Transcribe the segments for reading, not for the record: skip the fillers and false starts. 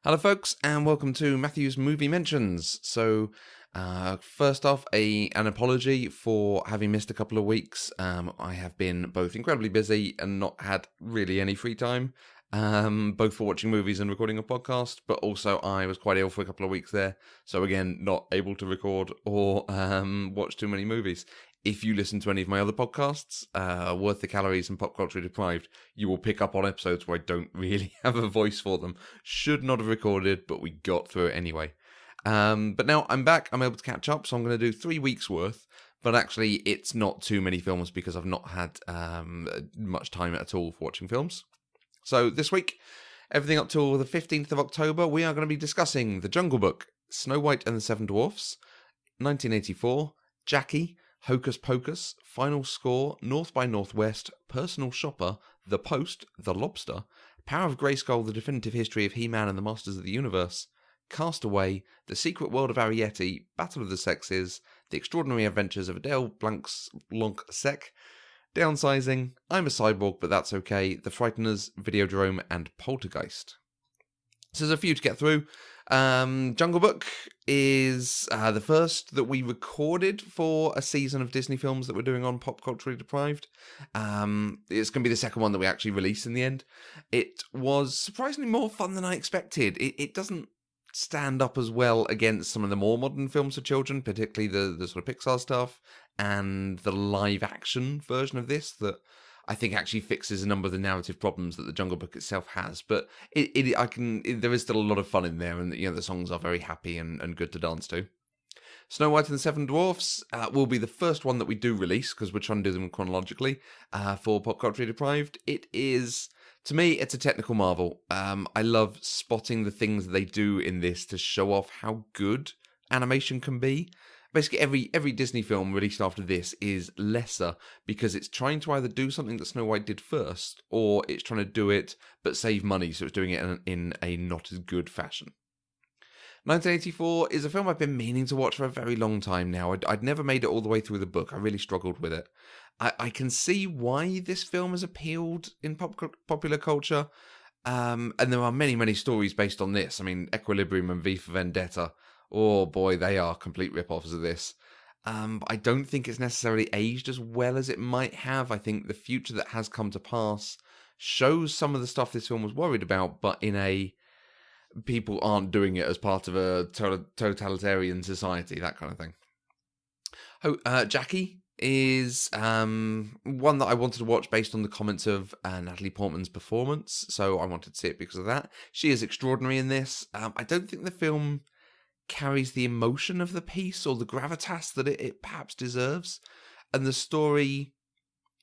Hello folks, and welcome to Matthew's Movie Mentions. First off, an apology for having missed a couple of weeks. I have been both incredibly busy and not had really any free time, both for watching movies and recording a podcast, but also I was quite ill for a couple of weeks there, so again, not able to record or watch too many movies. If you listen to any of my other podcasts, Worth the Calories and Pop Culturally Deprived, you will pick up on episodes where I don't really have a voice for them. Should not have recorded, but we got through it anyway. But now I'm back, I'm able to catch up, so I'm going to do 3 weeks worth. But actually, it's not too many films because I've not had much time at all for watching films. So this week, everything up till the 15th of October, we are going to be discussing The Jungle Book, Snow White and the Seven Dwarfs, 1984, Jackie, Hocus Pocus, Final Score, North by Northwest, Personal Shopper, The Post, The Lobster, Power of Grayskull, The Definitive History of He-Man and the Masters of the Universe, Castaway, The Secret World of Arrietty, Battle of the Sexes, The Extraordinary Adventures of Adele Blanc-Sec, Downsizing, I'm a Cyborg But That's Okay, The Frighteners, Videodrome, and Poltergeist. So there's a few to get through. Jungle Book is the first that we recorded for a season of Disney films that we're doing on Pop Culturally Deprived. It's going to be the second one that we actually release in the end. It was surprisingly more fun than I expected. It doesn't stand up as well against some of the more modern films for children, particularly the sort of Pixar stuff and the live action version of this that I think actually fixes a number of the narrative problems that the Jungle Book itself has. But there is still a lot of fun in there, and the songs are very happy and good to dance to. Snow White and the Seven Dwarfs will be the first one that we do release, because we're trying to do them chronologically for Pop Culturally Deprived. It is, to me, it's a technical marvel. I love spotting the things they do in this to show off how good animation can be. Basically, every Disney film released after this is lesser because it's trying to either do something that Snow White did first, or it's trying to do it but save money, so it's doing it in a not as good fashion. 1984 is a film I've been meaning to watch for a very long time now. I'd never made it all the way through the book. I really struggled with it. I can see why this film has appealed in popular culture, and there are many, many stories based on this. I mean, Equilibrium and V for Vendetta, oh boy, they are complete rip-offs of this. I don't think it's necessarily aged as well as it might have. I think the future that has come to pass shows some of the stuff this film was worried about, but in a people aren't doing it as part of a totalitarian society, that kind of thing. Jackie is one that I wanted to watch based on the comments of Natalie Portman's performance, so I wanted to see it because of that. She is extraordinary in this. I don't think the film carries the emotion of the piece or the gravitas that it perhaps deserves, and the story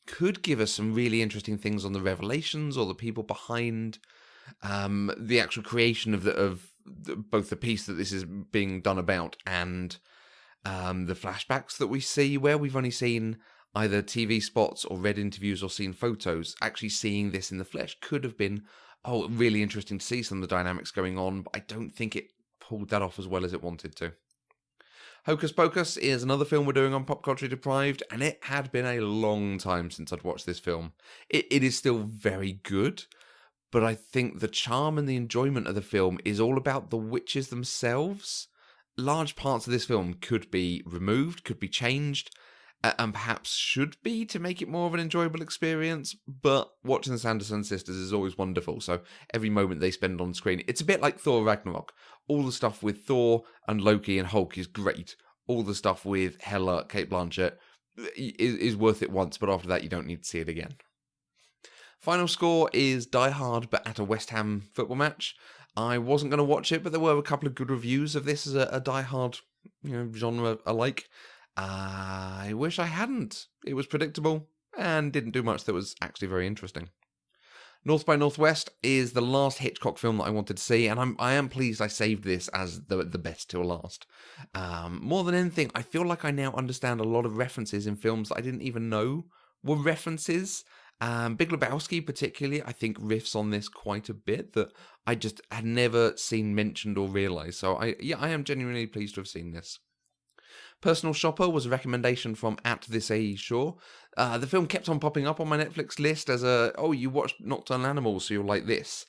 could give us some really interesting things on the revelations or the people behind the actual creation of both the piece that this is being done about and the flashbacks that we see, where we've only seen either TV spots or read interviews or seen photos. Actually seeing this in the flesh could have been really interesting to see some of the dynamics going on, but I don't think it pulled that off as well as it wanted to. Hocus Pocus is another film we're doing on Pop Culturally Deprived, and it had been a long time since I'd watched this film. It is still very good, but I think the charm and the enjoyment of the film is all about the witches themselves. Large parts of this film could be removed, could be changed, and perhaps should be to make it more of an enjoyable experience, but watching the Sanderson sisters is always wonderful, so every moment they spend on screen, it's a bit like Thor Ragnarok. All the stuff with Thor and Loki and Hulk is great. All the stuff with Hela, Cate Blanchett is worth it once, but after that you don't need to see it again. Final Score is Die Hard, but at a West Ham football match. I wasn't going to watch it, but there were a couple of good reviews of this as a Die Hard genre alike. I wish I hadn't. It was predictable and didn't do much that was actually very interesting. North by Northwest is the last Hitchcock film that I wanted to see, and I am pleased I saved this as the best till last. More than anything, I feel like I now understand a lot of references in films that I didn't even know were references. Big Lebowski particularly, I think riffs on this quite a bit that I just had never seen mentioned or realised. So I am genuinely pleased to have seen this. Personal Shopper was a recommendation from @ThisAShaw. The film kept on popping up on my Netflix list as you watched Nocturnal Animals, so you'll like this.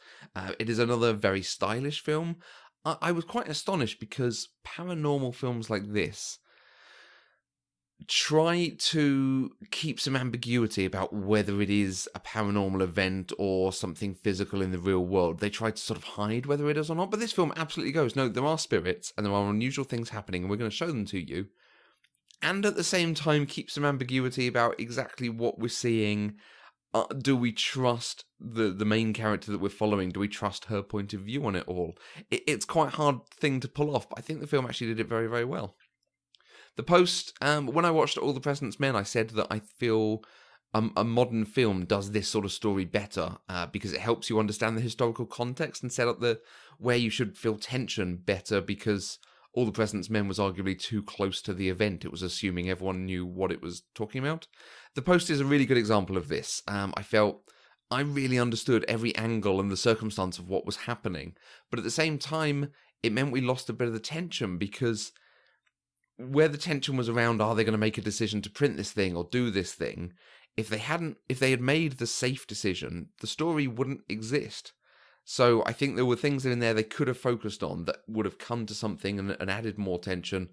It is another very stylish film. I was quite astonished because paranormal films like this try to keep some ambiguity about whether it is a paranormal event or something physical in the real world. They try to sort of hide whether it is or not, but this film absolutely goes, no, there are spirits and there are unusual things happening and we're going to show them to you. And at the same time, keep some ambiguity about exactly what we're seeing. Do we trust the main character that we're following? Do we trust her point of view on it all? It's quite a hard thing to pull off, but I think the film actually did it very, very well. The Post, when I watched All the President's Men, I said that I feel a modern film does this sort of story better because it helps you understand the historical context and set up where you should feel tension better, because All the President's Men was arguably too close to the event. It was assuming everyone knew what it was talking about. The Post is a really good example of this. I felt I really understood every angle and the circumstance of what was happening, but at the same time, it meant we lost a bit of the tension, because where the tension was around, are they going to make a decision to print this thing or do this thing? If they had made the safe decision, the story wouldn't exist. So I think there were things in there they could have focused on that would have come to something and added more tension,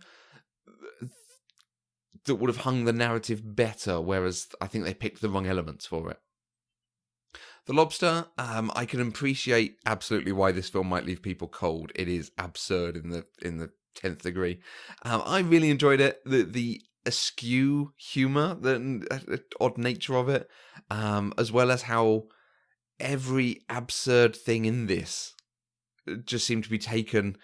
that would have hung the narrative better, whereas I think they picked the wrong elements for it. The Lobster, I can appreciate absolutely why this film might leave people cold. It is absurd in the 10th degree. I really enjoyed it. The askew humour, the odd nature of it, as well as how every absurd thing in this just seemed to be taken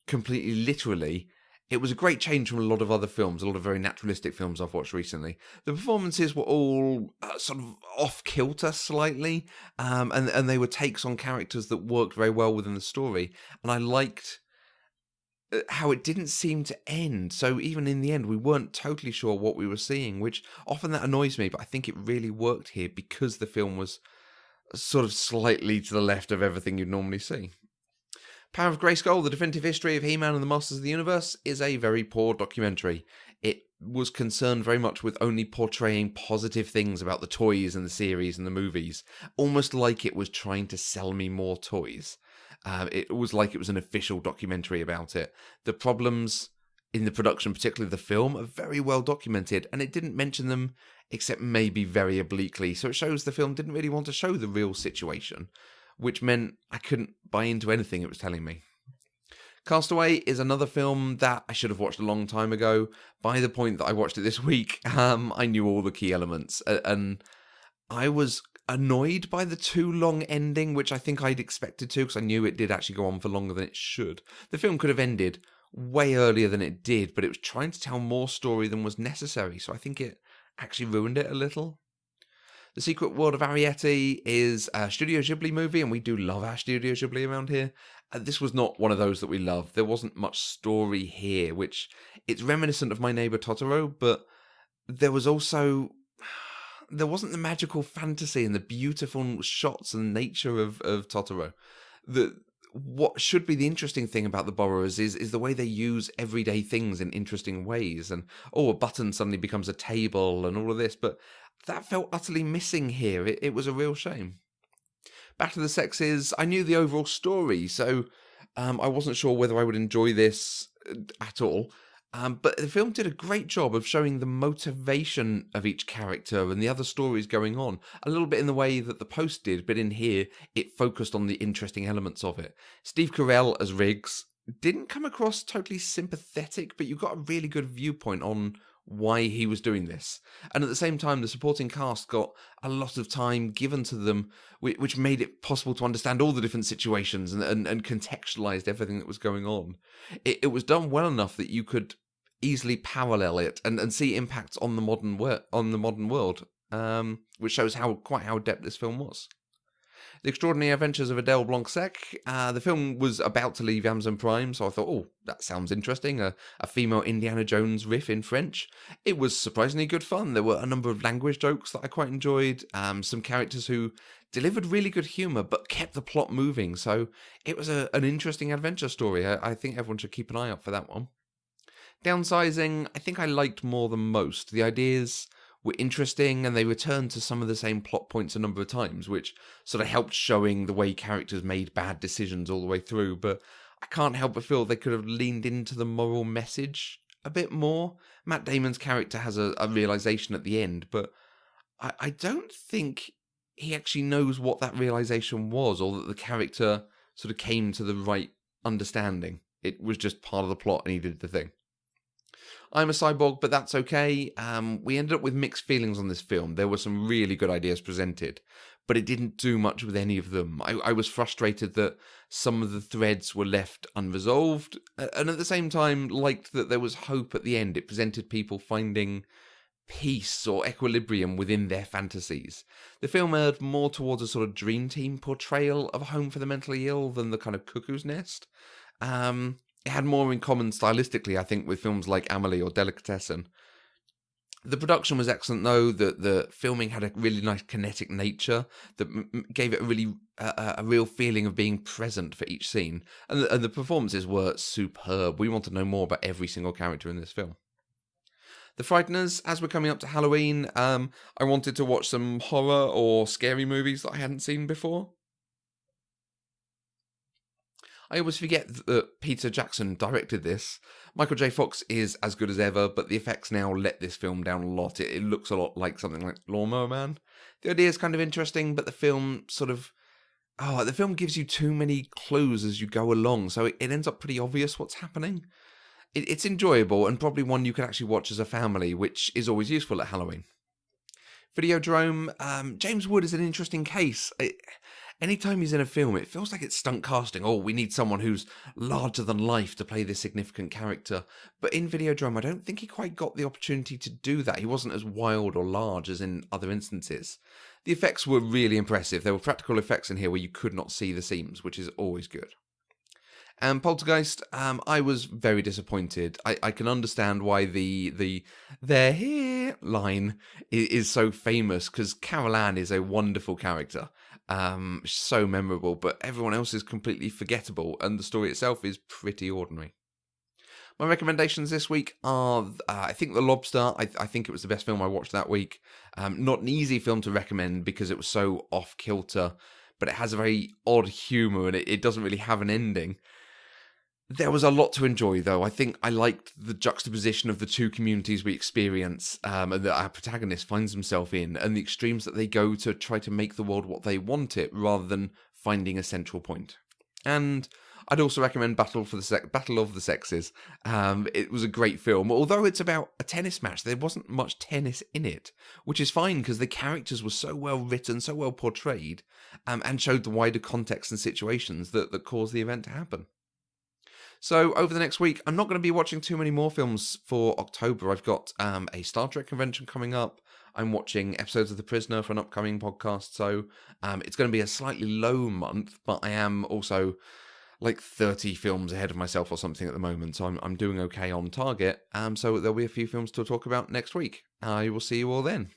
completely literally. It was a great change from a lot of other films, a lot of very naturalistic films I've watched recently. The performances were all sort of off-kilter slightly, and they were takes on characters that worked very well within the story. And I liked how it didn't seem to end. So even in the end, we weren't totally sure what we were seeing, which often that annoys me, but I think it really worked here because the film was sort of slightly to the left of everything you'd normally see. Power of Grayskull, The Definitive History of He-Man and the Masters of the Universe, is a very poor documentary. It was concerned very much with only portraying positive things about the toys and the series and the movies, almost like it was trying to sell me more toys. It was like it was an official documentary about it. The problems in the production, particularly the film, are very well documented, and it didn't mention them except maybe very obliquely, so it shows the film didn't really want to show the real situation, which meant I couldn't buy into anything it was telling me. Castaway is another film that I should have watched a long time ago. By the point that I watched it this week, I knew all the key elements, and I was annoyed by the too long ending, which I think I'd expected to, because I knew it did actually go on for longer than it should. The film could have ended way earlier than it did, but it was trying to tell more story than was necessary, so I think it actually ruined it a little. The Secret World of Arrietty is a Studio Ghibli movie, and we do love our Studio Ghibli around here. This was not one of those that we love. There wasn't much story here, which it's reminiscent of My Neighbor Totoro, but there wasn't the magical fantasy and the beautiful shots and nature of Totoro. What should be the interesting thing about the Borrowers is the way they use everyday things in interesting ways, and a button suddenly becomes a table and all of this, but that felt utterly missing here. It was a real shame. Back to the Sexes, I knew the overall story, so I wasn't sure whether I would enjoy this at all. But the film did a great job of showing the motivation of each character and the other stories going on, a little bit in the way that The Post did, but in here, it focused on the interesting elements of it. Steve Carell as Riggs didn't come across totally sympathetic, but you got a really good viewpoint on why he was doing this. And at the same time, the supporting cast got a lot of time given to them, which made it possible to understand all the different situations and contextualized everything that was going on. It was done well enough that you could easily parallel it and see impacts on the modern world, which shows quite how adept this film was. The Extraordinary Adventures of Adele Blanc-Sec. The film was about to leave Amazon Prime, so I thought, that sounds interesting. A female Indiana Jones riff in French. It was surprisingly good fun. There were a number of language jokes that I quite enjoyed. Some characters who delivered really good humour, but kept the plot moving. So it was an interesting adventure story. I think everyone should keep an eye out for that one. Downsizing, I think I liked more than most. The ideas were interesting, and they returned to some of the same plot points a number of times, which sort of helped showing the way characters made bad decisions all the way through. But I can't help but feel they could have leaned into the moral message a bit more. Matt Damon's character has a realization at the end, but I don't think he actually knows what that realization was, or that the character sort of came to the right understanding. It was just part of the plot, and he did the thing. I'm a cyborg, but that's okay. We ended up with mixed feelings on this film. There were some really good ideas presented, but it didn't do much with any of them. I was frustrated that some of the threads were left unresolved, and at the same time liked that there was hope at the end. It presented people finding peace or equilibrium within their fantasies. The film erred more towards a sort of dream team portrayal of a home for the mentally ill than the kind of cuckoo's nest. It had more in common stylistically, I think, with films like Amelie or Delicatessen. The production was excellent, though. The filming had a really nice kinetic nature that gave it a real feeling of being present for each scene. And the performances were superb. We want to know more about every single character in this film. The Frighteners, as we're coming up to Halloween, I wanted to watch some horror or scary movies that I hadn't seen before. I always forget that Peter Jackson directed this. Michael J. Fox is as good as ever, but the effects now let this film down a lot. It looks a lot like something like Lawnmower Man. The idea is kind of interesting, but the film gives you too many clues as you go along, so it ends up pretty obvious what's happening. It's enjoyable, and probably one you can actually watch as a family, which is always useful at Halloween. Videodrome, James Wood is an interesting case. Anytime he's in a film, it feels like it's stunt casting. Oh, we need someone who's larger than life to play this significant character. But in Videodrome, I don't think he quite got the opportunity to do that. He wasn't as wild or large as in other instances. The effects were really impressive. There were practical effects in here where you could not see the seams, which is always good. And Poltergeist, I was very disappointed. I can understand why the "they're here" line is so famous, because Carol Ann is a wonderful character, so memorable, but everyone else is completely forgettable, and the story itself is pretty ordinary. My recommendations this week are, I think The Lobster. I think it was the best film I watched that week. Not an easy film to recommend because it was so off-kilter, but it has a very odd humour, and it doesn't really have an ending. There was a lot to enjoy, though. I think I liked the juxtaposition of the two communities we experience, and that our protagonist finds himself in, and the extremes that they go to try to make the world what they want it, rather than finding a central point. And I'd also recommend Battle of the Sexes. It was a great film. Although it's about a tennis match, there wasn't much tennis in it, which is fine because the characters were so well written, so well portrayed, and showed the wider context and situations that caused the event to happen. So over the next week, I'm not going to be watching too many more films for October. I've got a Star Trek convention coming up. I'm watching episodes of The Prisoner for an upcoming podcast. So it's going to be a slightly low month, but I am also like 30 films ahead of myself or something at the moment. So I'm doing okay on target. So there'll be a few films to talk about next week. I will see you all then.